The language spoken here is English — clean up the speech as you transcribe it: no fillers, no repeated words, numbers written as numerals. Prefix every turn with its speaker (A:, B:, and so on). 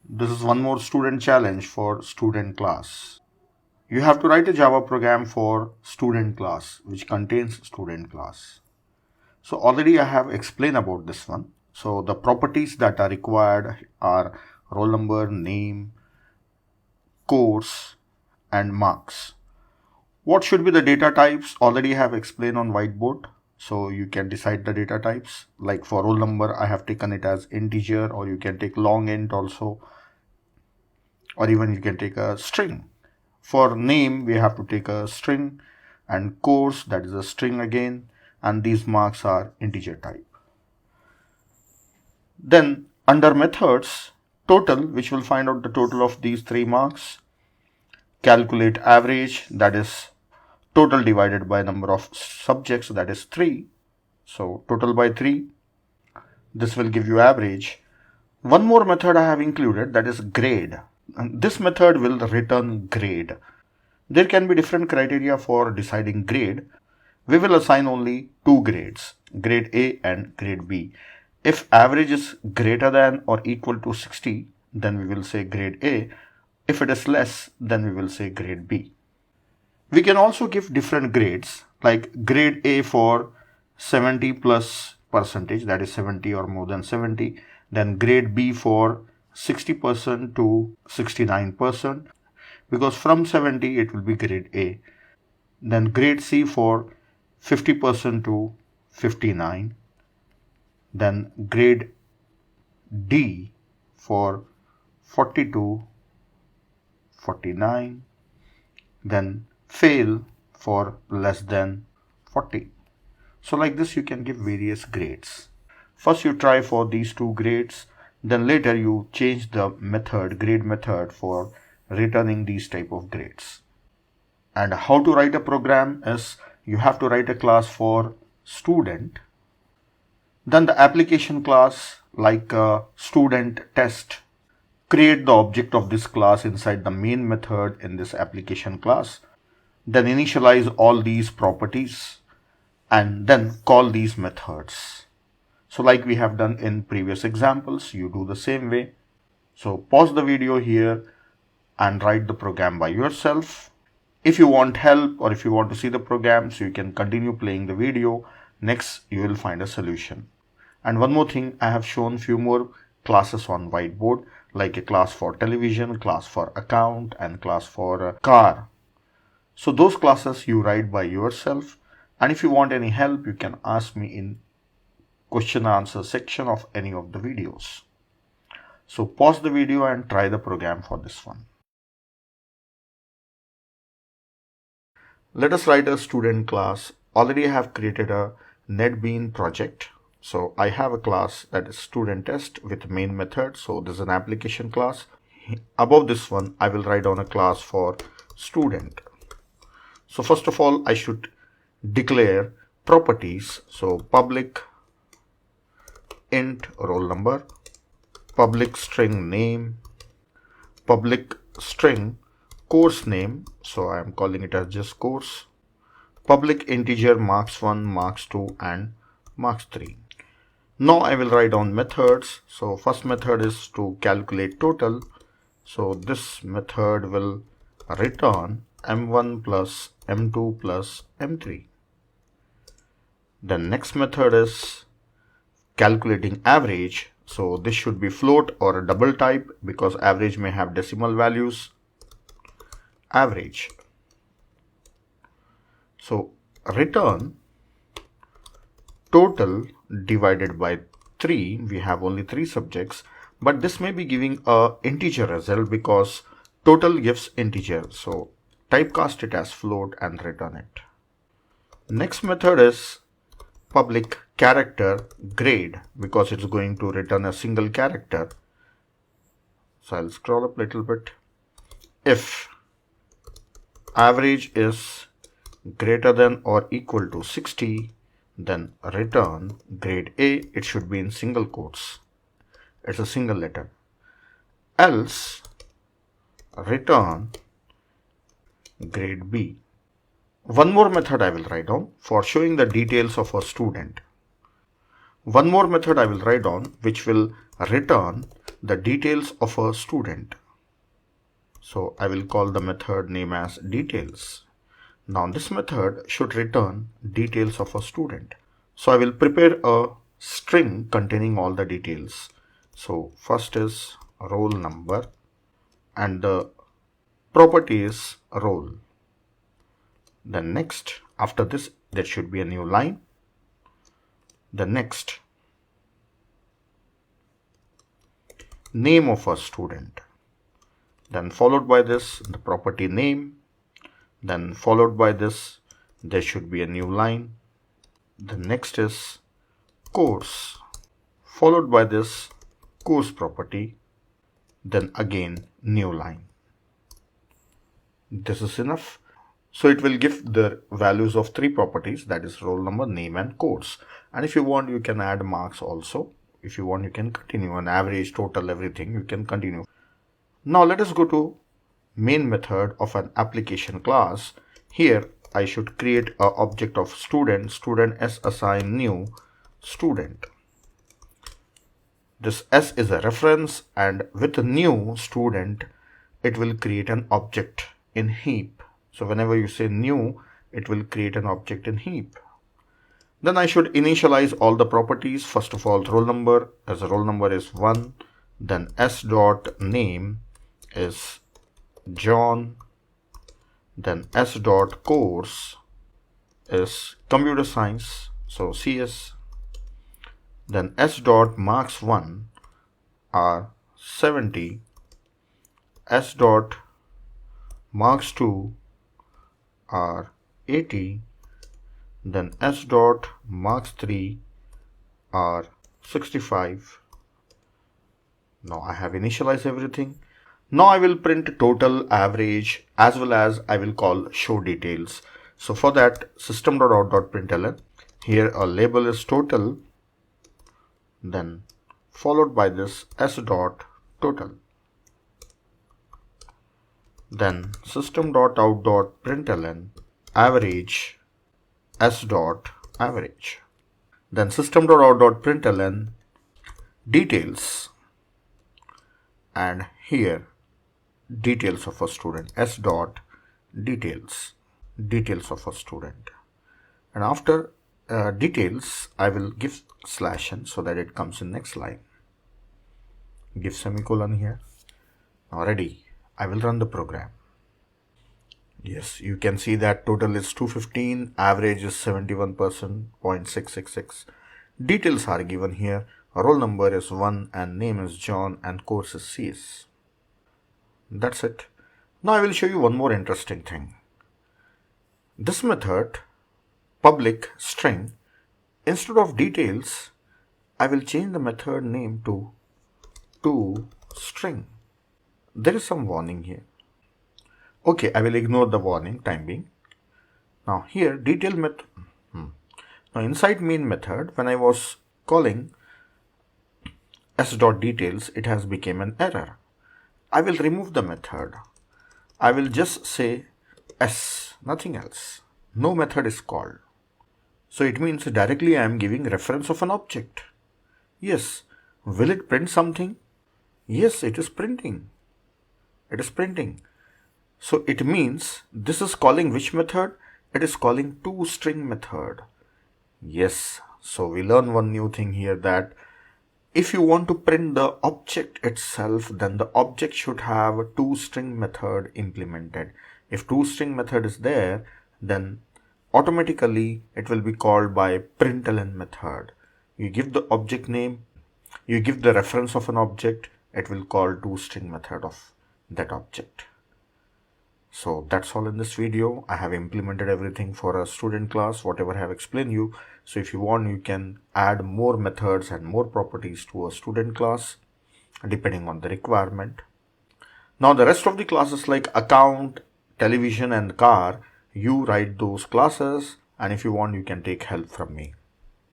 A: This is one more student challenge for student class. You have to write a Java program for student class which contains student class. So already I have explained about this one. So the properties that are required are roll number, name, course, and marks. What should be the data types? Already I have explained on whiteboard. So you can decide the data types. Like for roll number, I have taken it as integer, or you can take long int also, or even you can take a string. For name, we have to take a string, and course, that is a string again, and these marks are integer type. Then under methods, total, which will find out the total of these 3 marks, calculate average, that is total divided by number of subjects, that is 3. So total by 3, this will give you average. One more method I have included, that is grade. And this method will return grade. There can be different criteria for deciding grade. We will assign only 2 grades, grade A and grade B. If average is greater than or equal to 60, then we will say grade A. If it is less, then we will say grade B. We can also give different grades, like grade A for 70 plus percentage, that is 70 or more than 70. Then grade B for 60% to 69%, because from 70 it will be grade A. Then grade C for 50% to 59. Then grade D for 40 to 49. Then fail for less than 40. So like this you can give various grades. First you try for these 2 grades, then later you change the method, grade method, for returning these type of grades. And how to write a program is, you have to write a class for student, then the application class like student test. Create the object of this class inside the main method in this application class. Then initialize all these properties and then call these methods. So like we have done in previous examples, you do the same way. So pause the video here and write the program by yourself. If you want help or if you want to see the program, so you can continue playing the video. Next, you will find a solution. And one more thing, I have shown few more classes on whiteboard, like a class for television, class for account, and class for car. So those classes you write by yourself. And if you want any help, you can ask me in question answer section of any of the videos. So pause the video and try the program for this one. Let us write a student class. Already I have created a NetBeans project. So I have a class that is student test with main method. So this is an application class. Above this one, I will write down a class for student. So first of all, I should declare properties. So public int roll number, public string name, public string course name, so I am calling it as just course, public integer marks 1, marks 2, and marks 3. Now I will write down methods. So first method is to calculate total. So this method will return m1 plus m2 plus m3. The next method is calculating average. So this should be float or a double type because average may have decimal values. Average. So return total divided by 3. We have only 3 subjects, but this may be giving a integer result because total gives integer. So typecast it as float and return it. Next method is public character grade because it's going to return a single character. So I'll scroll up a little bit. If average is greater than or equal to 60, then return grade A. It should be in single quotes. It's a single letter. Else return grade B. One more method I will write down for showing the details of a student. One more method I will write down which will return the details of a student. So I will call the method name as details. Now this method should return details of a student. So I will prepare a string containing all the details. So first is roll number and the property is roll. Then next, after this there should be a new line. The next, name of a student. Then followed by this, the property name. Then followed by this, there should be a new line. The next is course. Followed by this, course property. Then again, new line. This is enough. So it will give the values of three properties, that is roll number, name and course. And if you want, you can add marks also. If you want, you can continue an average, total, everything, you can continue. Now let us go to main method of an application class. Here I should create an object of student, student s assign new student. This s is a reference, and with a new student, it will create an object in heap. So whenever you say new, it will create an object in heap. Then I should initialize all the properties. First of all, roll number, as a roll number is 1. Then s dot name is John. Then s dot course is computer science, so CS. Then s dot marks 1 are 70. S dot marks 2 are 80. Then s dot marks 3 are 65. Now I have initialized everything. Now I will print total, average, as well as I will call show details. So for that, system.out.println, here a label is total, then followed by this s dot total. Then system.out.println average s dot average. Then system.out.println details, and here details of a student, s dot details, details of a student. And after details, I will give /n so that it comes in next line. Give semicolon here. Now ready, I will run the program. Yes, you can see that total is 215, average is 71%.666. Details are given here. Roll number is 1 and name is John and course is CS. That's it. Now I will show you one more interesting thing. This method, public string, instead of details, I will change the method name to string. There is some warning here. Okay, I will ignore the warning time being. Now here detail method. Now inside main method, when I was calling s.details, it has become an error. I will remove the method. I will just say s, nothing else. No method is called. So it means directly I am giving reference of an object. Yes. Will it print something? Yes, it is printing. It is printing. So it means this is calling which method? It is calling toString method. Yes. So we learn one new thing here, that if you want to print the object itself, then the object should have a toString method implemented. If toString method is there, then automatically it will be called by println method. You give the object name, you give the reference of an object, it will call toString method of that object. So that's all in this video. I have implemented everything for a student class, whatever I have explained you. So if you want, you can add more methods and more properties to a student class depending on the requirement. Now the rest of the classes like account, television and car, you write those classes, and if you want, you can take help from me.